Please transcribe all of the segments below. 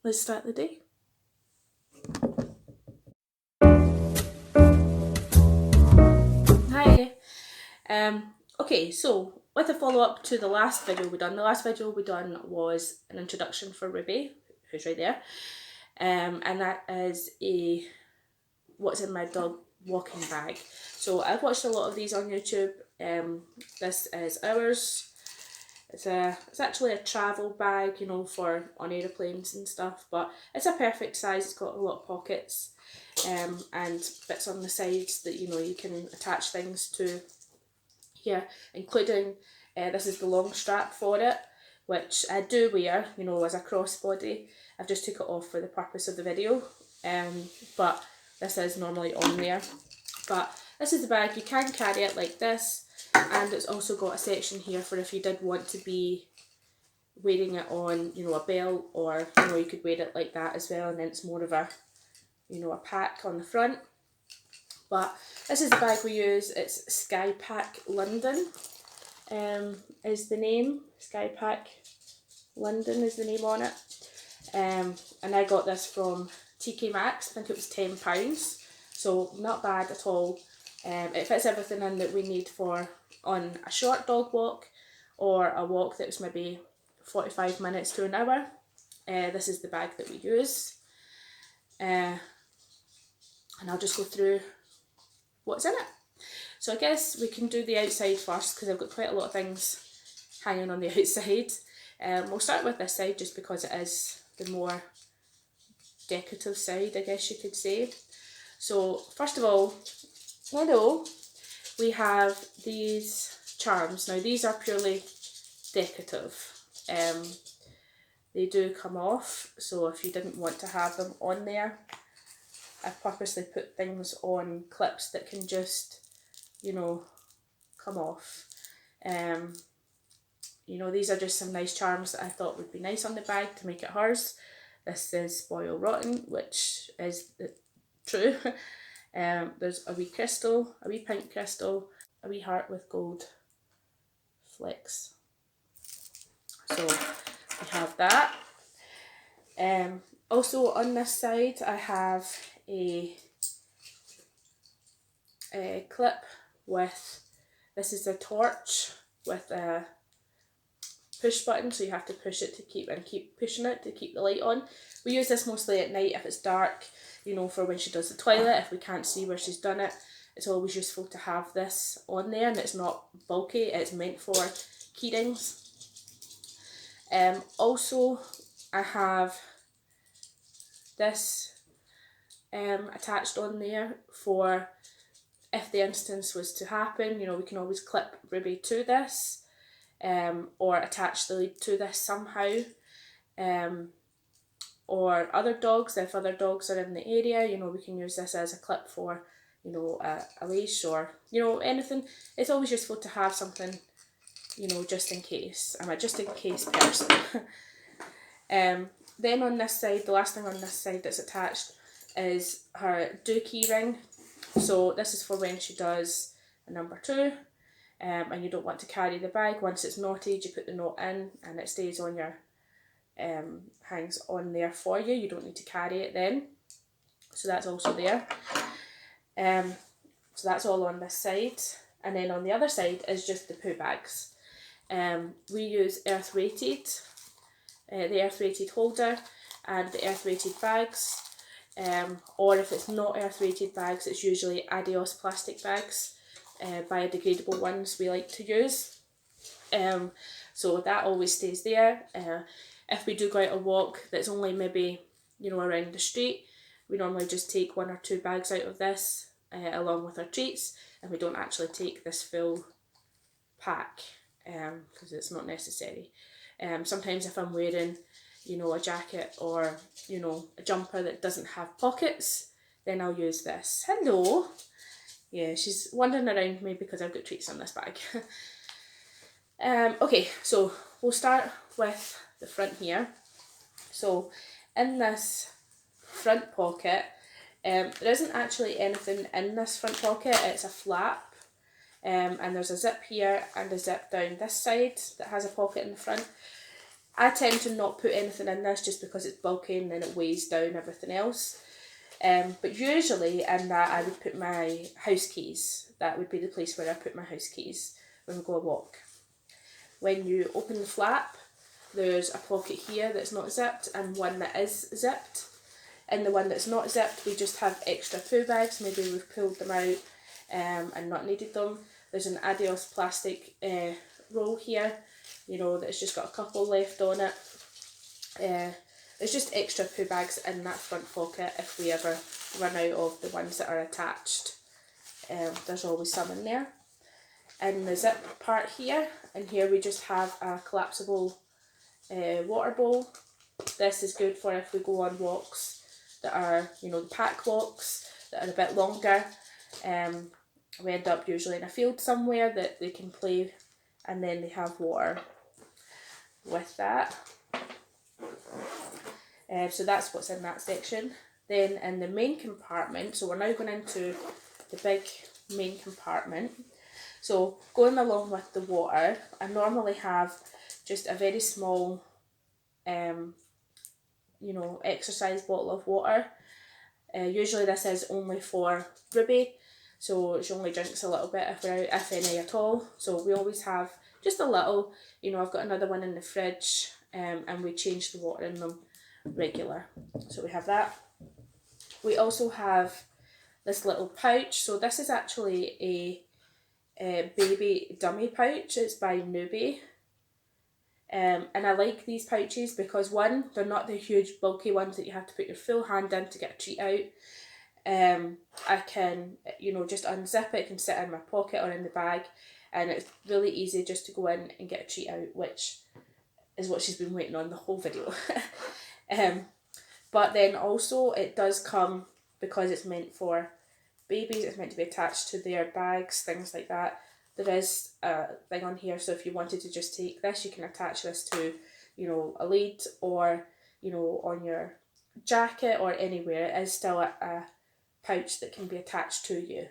let's start the day. Hi. Okay, so with a follow-up to the last video we done, was an introduction for Ruby, who's right there. And that is a what's in my dog walking bag. So I've watched a lot of these on YouTube. This is ours. It's actually a travel bag, you know, for on aeroplanes and stuff, but it's a perfect size. It's got a lot of pockets, and bits on the sides that, you know, you can attach things to here, including this is the long strap for it, which I do wear, you know, as a crossbody. I've just took it off for the purpose of the video, but this is normally on there. But this is the bag. You can carry it like this, and it's also got a section here for if you did want to be wearing it on, you know, a belt, or, you know, you could wear it like that as well, and then it's more of a, you know, a pack on the front. But this is the bag we use. It's Sky Pack London is the name. Sky Pack London is the name on it. And I got this from TK Maxx. I think it was £10. So not bad at all. It fits everything in that we need for on a short dog walk, or a walk that's maybe 45 minutes to an hour. This is the bag that we use. And I'll just go through what's in it. So I guess we can do the outside first, because I've got quite a lot of things hanging on the outside. We'll start with this side just because it is the more decorative side, I guess you could say. So first of all, hello, we have these charms. Now these are purely decorative. They do come off, so if you didn't want to have them on there, I've purposely put things on clips that can just, you know, come off. You know, these are just some nice charms that I thought would be nice on the bag to make it hers. This is Spoil Rotten, which is true. There's a wee crystal, a wee pink crystal, a wee heart with gold flecks. So we have that. Also on this side I have a clip with, this is a torch with a push button, so you have to push it to keep pushing it to keep the light on. We use this mostly at night if it's dark, you know, for when she does the toilet. If we can't see where she's done it, it's always useful to have this on there, and it's not bulky. It's meant for key rings. Also I have this attached on there for if the instance was to happen, you know, we can always clip Ruby to this, or attach the lead to this somehow, or other dogs, if other dogs are in the area, you know, we can use this as a clip for, you know, a leash, or, you know, anything. It's always useful to have something, you know, just in case. I'm a just in case person. Then on this side, the last thing on this side that's attached is her do key ring. So this is for when she does a number 2, and you don't want to carry the bag. Once it's knotted, you put the knot in and it stays on your, hangs on there for you. You don't need to carry it then. So that's also there. So that's all on this side. And then on the other side is just the poo bags. We use earth rated, the earth rated holder and the earth rated bags. Or if it's not earth rated bags, it's usually Adios plastic bags, biodegradable ones we like to use. So that always stays there. If we do go out a walk that's only maybe, you know, around the street, we normally just take 1 or 2 bags out of this, along with our treats, and we don't actually take this full pack, because it's not necessary. Sometimes if I'm wearing, you know, a jacket or, you know, a jumper that doesn't have pockets, then I'll use this. Hello! Yeah, she's wandering around me because I've got treats in this bag. Okay, so we'll start with the front here. So in this front pocket, there isn't actually anything in this front pocket. It's a flap, and there's a zip here and a zip down this side that has a pocket in the front. I tend to not put anything in this just because it's bulky and then it weighs down everything else. But usually in that I would put my house keys. That would be the place where I put my house keys when we go a walk. When you open the flap, there's a pocket here that's not zipped and one that is zipped. In the one that's not zipped, we just have extra poo bags. Maybe we've pulled them out and not needed them. There's an Adios plastic roll here, you know, that's just got a couple left on it. There's just extra poo bags in that front pocket if we ever run out of the ones that are attached. There's always some in there. In the zip part here, and here we just have a collapsible water bowl. This is good for if we go on walks that are, you know, the pack walks that are a bit longer. We end up usually in a field somewhere that they can play, and then they have water with that. So that's what's in that section. Then in the main compartment, so we're now going into the big main compartment. So going along with the water, I normally have just a very small, you know, exercise bottle of water. Usually this is only for Ruby, so she only drinks a little bit if any at all. So we always have just a little, you know, I've got another one in the fridge, and we change the water in them regular. So we have that. We also have this little pouch. So this is actually a baby dummy pouch. It's by Newbie. And I like these pouches because one, they're not the huge bulky ones that you have to put your full hand in to get a treat out. I can, you know, just unzip it, it can sit in my pocket or in the bag, and it's really easy just to go in and get a treat out, which is what she's been waiting on the whole video. But then also it does come, because it's meant for babies, it's meant to be attached to their bags, things like that. There is a thing on here, so if you wanted to just take this, you can attach this to, you know, a lead or, you know, on your jacket or anywhere. It is still a pouch that can be attached to you,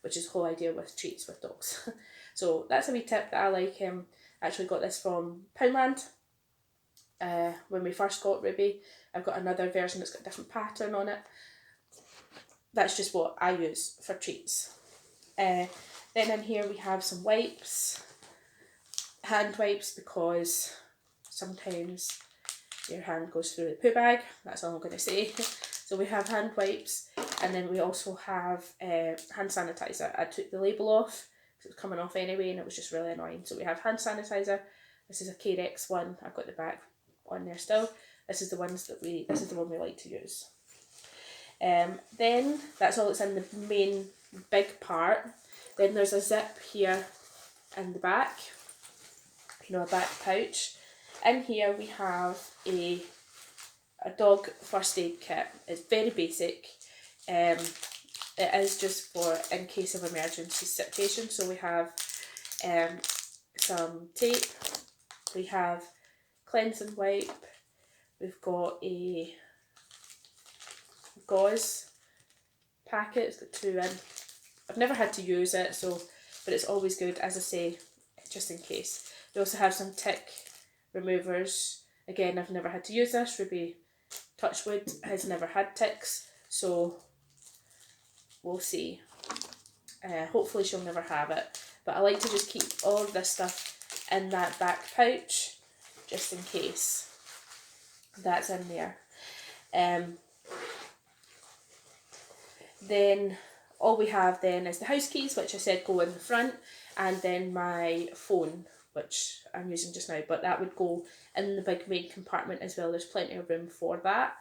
which is the whole idea with treats with dogs. So that's a wee tip that I like. Actually got this from Poundland when we first got Ruby. I've got another version that's got a different pattern on it. That's just what I use for treats. Then in here we have some wipes, hand wipes, because sometimes your hand goes through the poo bag. That's all I'm going to say. So we have hand wipes, and then we also have hand sanitizer. I took the label off because it was coming off anyway and it was just really annoying. So we have hand sanitizer. This is a K-Rex one. I've got the back on there still. This is the one we like to use. Then that's all that's in the main big part. Then there's a zip here in the back, you know, a back pouch. In here we have a dog first aid kit. It's very basic. It is just for in case of emergency situation. So we have some tape, we have cleansing wipe, we've got a gauze packet. It's got 2 in. I've never had to use it, so, but it's always good, as I say, just in case. We also have some tick removers. Again, I've never had to use this. Ruby, touch wood, has never had ticks, so we'll see. Hopefully she'll never have it, but I like to just keep all of this stuff in that back pouch just in case that's in there. Then all we have then is the house keys, which I said go in the front, and then my phone, which I'm using just now, but that would go in the big main compartment as well. There's plenty of room for that.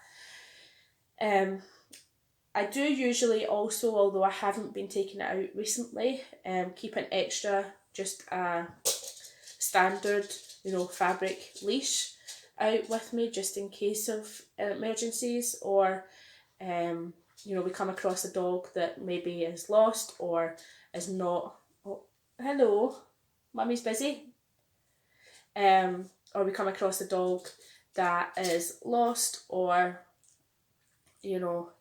I do usually also, although I haven't been taking it out recently, keep an extra, just a standard, you know, fabric leash out with me just in case of emergencies, or you know, we come across a dog that maybe is lost or is not. Oh, hello, mummy's busy. Or we come across a dog that is lost, or, you know,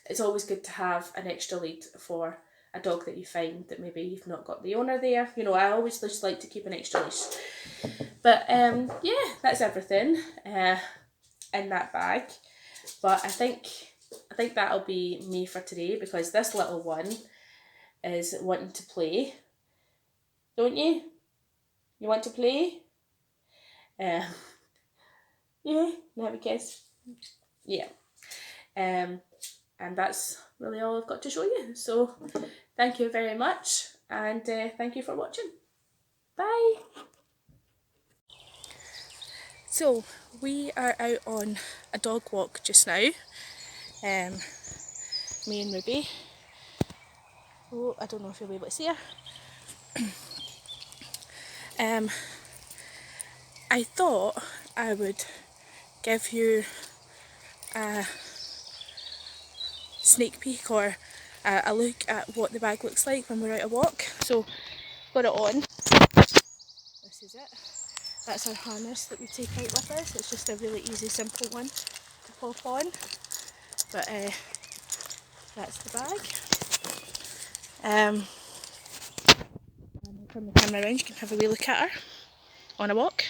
it's always good to have an extra lead for a dog that you find that maybe you've not got the owner there. You know, I always just like to keep an extra leash. But yeah, that's everything in that bag. But I think that'll be me for today, because this little one is wanting to play. Don't you? You want to play? Yeah, have a kiss. Yeah. And that's really all I've got to show you. So thank you very much, and thank you for watching. Bye. So we are out on a dog walk just now. Me and Ruby. Oh, I don't know if you'll be able to see her. I thought I would give you a sneak peek, or a look at what the bag looks like when we're out a walk. So got it on. This is it. That's our harness that we take out with us. It's just a really easy, simple one to pop on. But that's the bag. I'll turn the camera around, you can have a wee look at her on a walk.